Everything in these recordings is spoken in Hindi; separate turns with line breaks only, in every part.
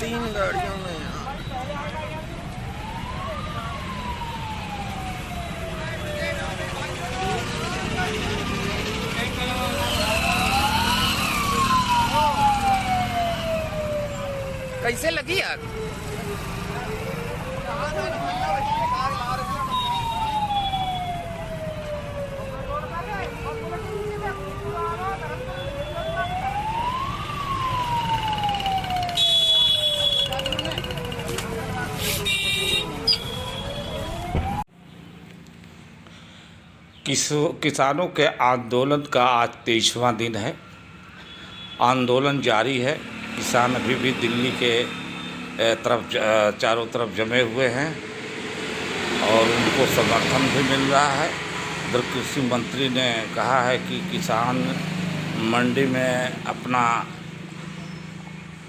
3 गाड़ियों में। कैसे लगी यार?
किसानों के आंदोलन का आज 23वां दिन है। आंदोलन जारी है। किसान अभी भी दिल्ली के तरफ चारों तरफ जमे हुए हैं और उनको समर्थन भी मिल रहा है। उधर कृषि मंत्री ने कहा है कि किसान मंडी में अपना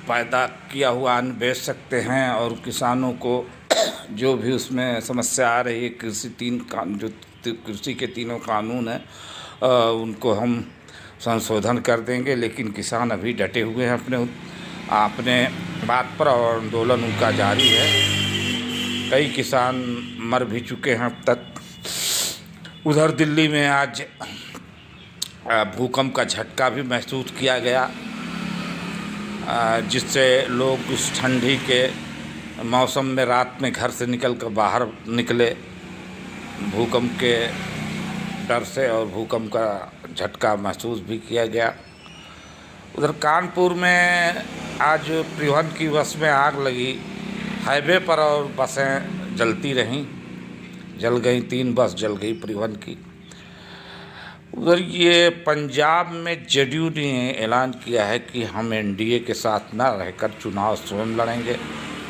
पैदा किया हुआ अन्न बेच सकते हैं और किसानों को जो भी उसमें समस्या आ रही है, कृषि के तीनों कानून हैं उनको हम संशोधन कर देंगे। लेकिन किसान अभी डटे हुए हैं अपने बात पर और आंदोलन उनका जारी है। कई किसान मर भी चुके हैं अब तक। उधर दिल्ली में आज भूकंप का झटका भी महसूस किया गया, जिससे लोग इस ठंडी के मौसम में रात में घर से निकलकर बाहर निकले भूकंप के डर से, और भूकंप का झटका महसूस भी किया गया। उधर कानपुर में आज परिवहन की बस में आग लगी हाईवे पर और बसें जलती रहीं, जल गई। 3 बस जल गई परिवहन की। उधर ये पंजाब में जेडीयू ने ऐलान किया है कि हम एनडीए के साथ ना रहकर चुनाव स्वयं लड़ेंगे।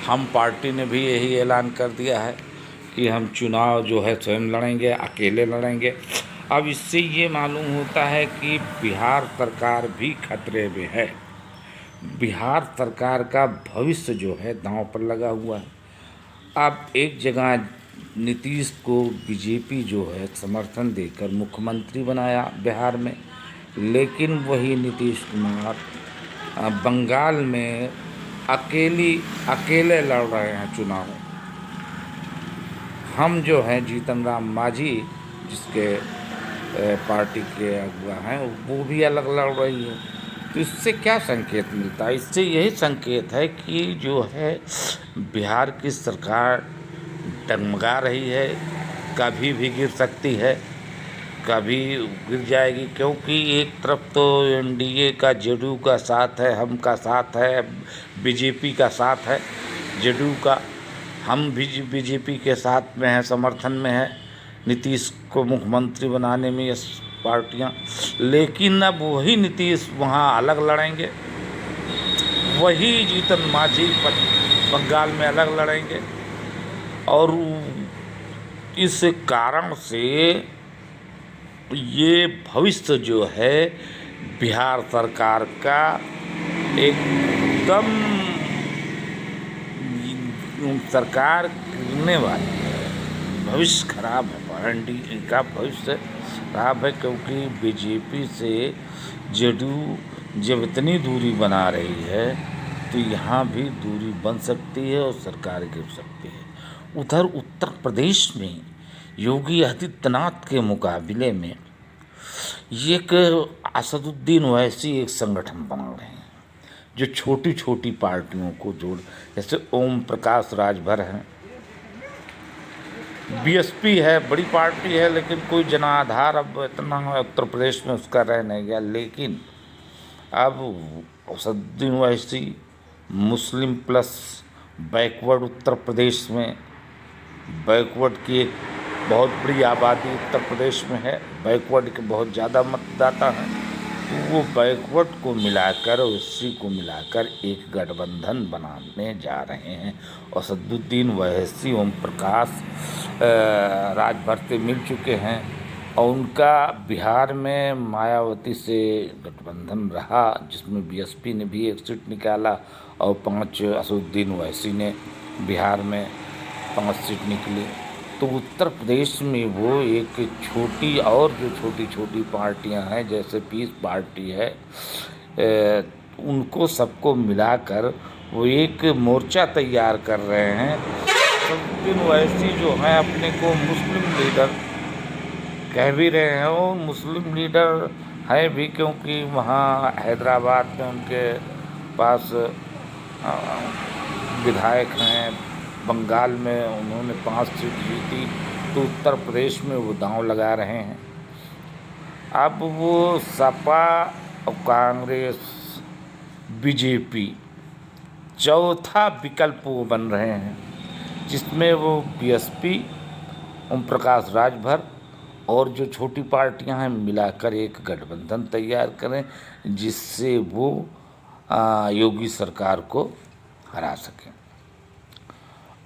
हम पार्टी ने भी यही ऐलान कर दिया है कि हम चुनाव जो है स्वयं लड़ेंगे, अकेले लड़ेंगे। अब इससे ये मालूम होता है कि बिहार सरकार भी खतरे में है। बिहार सरकार का भविष्य जो है दांव पर लगा हुआ है। अब एक जगह नीतीश को बीजेपी जो है समर्थन देकर मुख्यमंत्री बनाया बिहार में, लेकिन वही नीतीश कुमार बंगाल में अकेले लड़ रहे हैं चुनाव। हम जो हैं जीतन राम मांझी, जिसके पार्टी के अगुवा हैं, वो भी अलग लड़ रही है। तो इससे क्या संकेत मिलता है? इससे यही संकेत है कि जो है बिहार की सरकार डगमगा रही है, कभी भी गिर सकती है, कभी गिर जाएगी। क्योंकि एक तरफ तो एनडीए का जेडीयू का साथ है, हम का साथ है, बीजेपी का साथ है जेडीयू का, हम भी बीजेपी के साथ में हैं, समर्थन में है नीतीश को मुख्यमंत्री बनाने में ये पार्टियां। लेकिन अब वही नीतीश वहाँ अलग लड़ेंगे, वही जीतन मांझी बंगाल में अलग लड़ेंगे। और इस कारण से ये भविष्य जो है बिहार सरकार का एकदम सरकार गिरने वाली है। भविष्य खराब है, एनडीए का भविष्य खराब है। क्योंकि बीजेपी से जेडीयू जब इतनी दूरी बना रही है तो यहाँ भी दूरी बन सकती है और सरकार गिर सकती है। उधर उत्तर प्रदेश में योगी आदित्यनाथ के मुकाबले में ये एक असदुद्दीन ओवैसी एक संगठन बना रहे हैं जो छोटी छोटी पार्टियों को जोड़, जैसे ओम प्रकाश राजभर हैं, बीएसपी है, बड़ी पार्टी है, लेकिन कोई जनाधार अब इतना उत्तर प्रदेश में उसका रह नहीं गया। लेकिन अब Asaduddin Owaisi Muslim plus backward Uttar Pradesh में, बैकवर्ड की एक बहुत बड़ी आबादी उत्तर प्रदेश में है, बैकवर्ड के बहुत ज़्यादा मतदाता हैं, तो वो बैकवर्ड को मिलाकर, उसी को मिलाकर एक गठबंधन बनाने जा रहे हैं। असदुद्दीन ओवैसी ओम प्रकाश राजभर से मिल चुके हैं और उनका बिहार में मायावती से गठबंधन रहा, जिसमें बीएसपी ने भी एक सीट निकाला और 5 असदुद्दीन ओवैसी ने बिहार में 5 सीट निकली। तो उत्तर प्रदेश में वो एक छोटी और जो छोटी छोटी पार्टियां हैं, जैसे पीस पार्टी है, उनको सबको मिलाकर वो एक मोर्चा तैयार कर रहे हैं। असदुद्दीन ओवैसी जो हैं अपने को मुस्लिम लीडर कह भी रहे हैं, वो मुस्लिम लीडर है भी, क्योंकि वहाँ हैदराबाद में उनके पास विधायक हैं। बंगाल में उन्होंने 5 सीट जीती, तो उत्तर प्रदेश में वो दांव लगा रहे हैं। अब वो सपा और कांग्रेस, बीजेपी चौथा विकल्प वो बन रहे हैं, जिसमें वो बीएसपी, ओम प्रकाश राजभर और जो छोटी पार्टियां हैं मिलाकर एक गठबंधन तैयार करें, जिससे वो योगी सरकार को हरा सकें।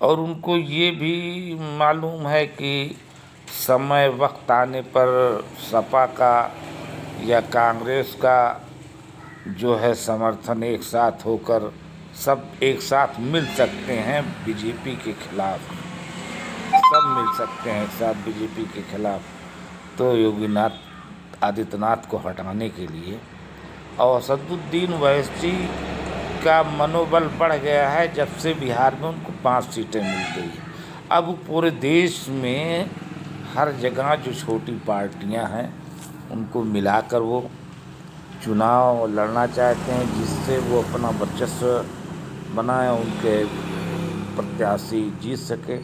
और उनको ये भी मालूम है कि समय वक्त आने पर सपा का या कांग्रेस का जो है समर्थन एक साथ होकर सब एक साथ मिल सकते हैं बीजेपी के खिलाफ, सब मिल सकते हैं एक साथ बीजेपी के खिलाफ। तो योगी आदित्यनाथ को हटाने के लिए, और असदुद्दीन ओवैसी का मनोबल बढ़ गया है जब से बिहार में उनको 5 सीटें मिल गई। अब पूरे देश में हर जगह जो छोटी पार्टियां हैं उनको मिलाकर वो चुनाव लड़ना चाहते हैं, जिससे वो अपना वर्चस्व बनाए, उनके प्रत्याशी जीत सके।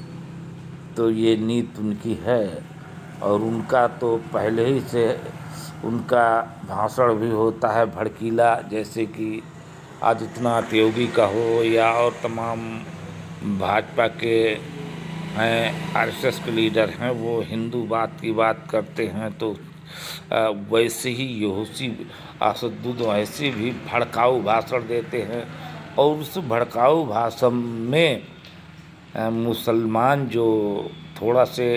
तो ये नीति उनकी है, और उनका तो पहले ही से उनका भाषण भी होता है भड़कीला, जैसे कि आदित्यनाथ योगी का हो या और तमाम भाजपा के हैं, आरएसएस के लीडर हैं, वो हिंदूवाद की बात करते हैं। तो वैसे ही असदुद्दीन ओवैसी भी भड़काऊ भाषण देते हैं, और उस भड़काऊ भाषण में मुसलमान जो थोड़ा से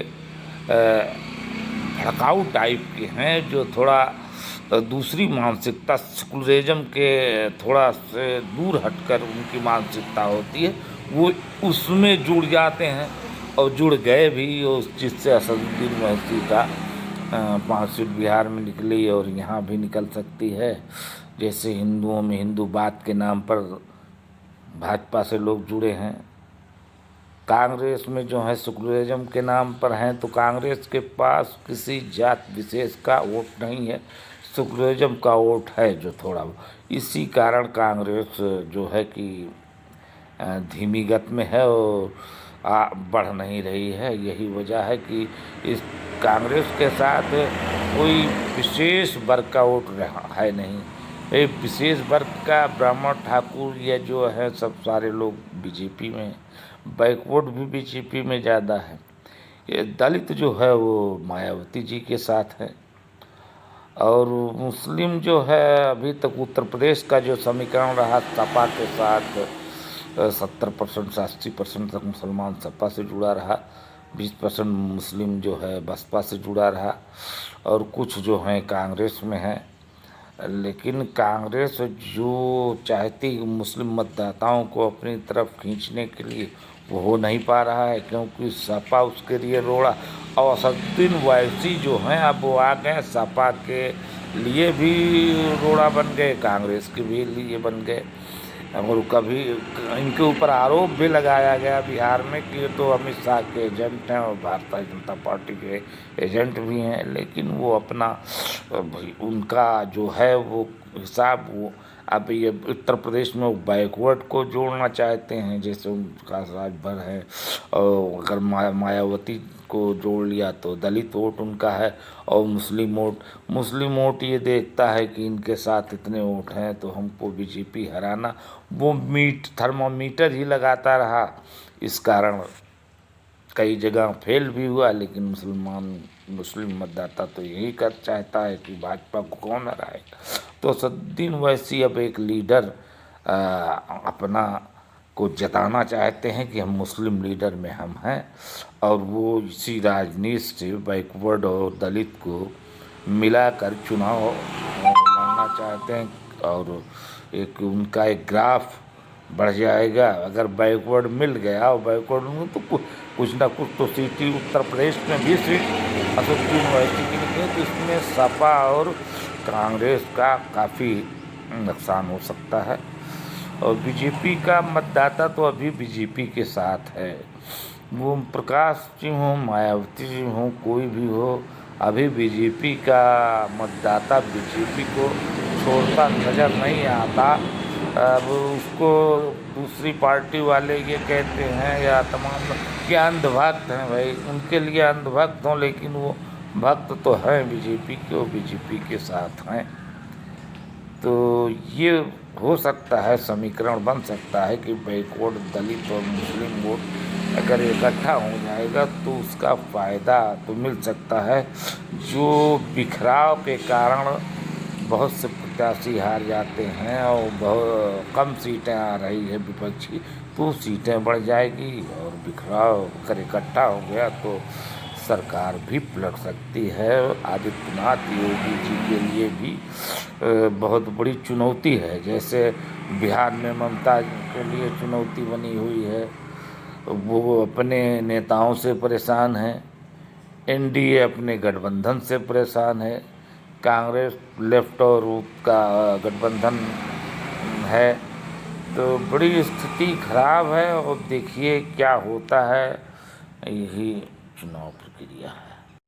भड़काऊ टाइप के हैं, जो थोड़ा दूसरी मानसिकता, सेकुलरिज्म के थोड़ा से दूर हटकर उनकी मानसिकता होती है, वो उसमें जुड़ जाते हैं और जुड़ गए भी, और जिससे असदुद्दीन ओवैसी का 5 सीट बिहार में निकली और यहाँ भी निकल सकती है। जैसे हिंदुओं में हिंदूवाद के नाम पर भाजपा से लोग जुड़े हैं, कांग्रेस में जो है सेकुलरिज्म के नाम पर हैं, तो कांग्रेस के पास किसी जात विशेष का वोट नहीं है, सेकुलरिज्म का वोट है जो थोड़ा। इसी कारण कांग्रेस जो है कि धीमी गति में है और बढ़ नहीं रही है। यही वजह है कि इस कांग्रेस के साथ कोई विशेष वर्ग का वोट है नहीं। एक विशेष वर्ग का ब्राह्मण, ठाकुर, ये जो है सब सारे लोग बीजेपी में, बैकवर्ड भी बीजेपी में ज़्यादा है। ये दलित जो है वो मायावती जी के साथ है, और मुस्लिम जो है अभी तक उत्तर प्रदेश का जो समीकरण रहा सपा के साथ 70% से 80% तक मुसलमान सपा से जुड़ा रहा, 20% मुस्लिम जो है बसपा से जुड़ा रहा, और कुछ जो हैं कांग्रेस में है। लेकिन कांग्रेस जो चाहती मुस्लिम मतदाताओं को अपनी तरफ खींचने के लिए वो हो नहीं पा रहा है, क्योंकि सपा उसके लिए रोड़ा, और असदुद्दीन ओवैसी जो हैं अब वो आ गए, सपा के लिए भी रोड़ा बन गए, कांग्रेस के भी लिए बन गए। और कभी इनके ऊपर आरोप भी लगाया गया बिहार में कि ये तो अमित शाह के एजेंट हैं और भारतीय जनता पार्टी के एजेंट भी हैं। लेकिन वो अपना उनका जो है वो हिसाब, वो अब ये उत्तर प्रदेश में बैकवर्ड को जोड़ना चाहते हैं, जैसे उनका राजभर है, और अगर मायावती को जोड़ लिया तो दलित वोट उनका है, और मुस्लिम वोट ये देखता है कि इनके साथ इतने वोट हैं तो हमको बीजेपी हराना, वो थर्मामीटर ही लगाता रहा। इस कारण कई जगह फेल भी हुआ, लेकिन मुस्लिम मतदाता तो यही कर चाहता है कि भाजपा को कौन हराएगा। तो असदुद्दीन ओवैसी अब एक लीडर अपना को जताना चाहते हैं कि हम मुस्लिम लीडर में हम हैं, और वो इसी राजनीति से बैकवर्ड और दलित को मिलाकर चुनाव लड़ना चाहते हैं, और एक उनका एक ग्राफ बढ़ जाएगा। अगर बैकवर्ड मिल गया, और बैकवर्ड में तो कुछ ना कुछ तो सीटें उत्तर प्रदेश में भी सीट असदुद्दीन ओवैसी की निकली, तो इसमें सपा और कांग्रेस का काफ़ी नुकसान हो सकता है। और बीजेपी का मतदाता तो अभी बीजेपी के साथ है। वो ओम प्रकाश जी हों, मायावती जी हों, कोई भी हो, अभी बीजेपी का मतदाता बीजेपी को छोड़ता नज़र नहीं आता। अब उसको दूसरी पार्टी वाले ये कहते हैं या तमाम कि अंधभक्त हैं। भाई उनके लिए अंधभक्त हों, लेकिन वो भक्त तो हैं बीजेपी के, वो बीजेपी के साथ हैं। तो ये हो सकता है, समीकरण बन सकता है कि बैकवर्ड दलित और मुस्लिम वोट अगर इकट्ठा हो जाएगा तो उसका फ़ायदा तो मिल सकता है। जो बिखराव के कारण बहुत से प्रत्याशी हार जाते हैं और बहुत कम सीटें आ रही है विपक्षी, तो सीटें बढ़ जाएगी और बिखराव अगर इकट्ठा हो गया तो सरकार भी पलट सकती है। आदित्यनाथ योगी जी के लिए भी बहुत बड़ी चुनौती है। जैसे बिहार में ममता के लिए चुनौती बनी हुई है, वो अपने नेताओं से परेशान हैं, एनडीए अपने गठबंधन से परेशान है, कांग्रेस लेफ्ट और का गठबंधन है। तो बड़ी स्थिति खराब है और देखिए क्या होता है। यही चुनाव प्रक्रिया है।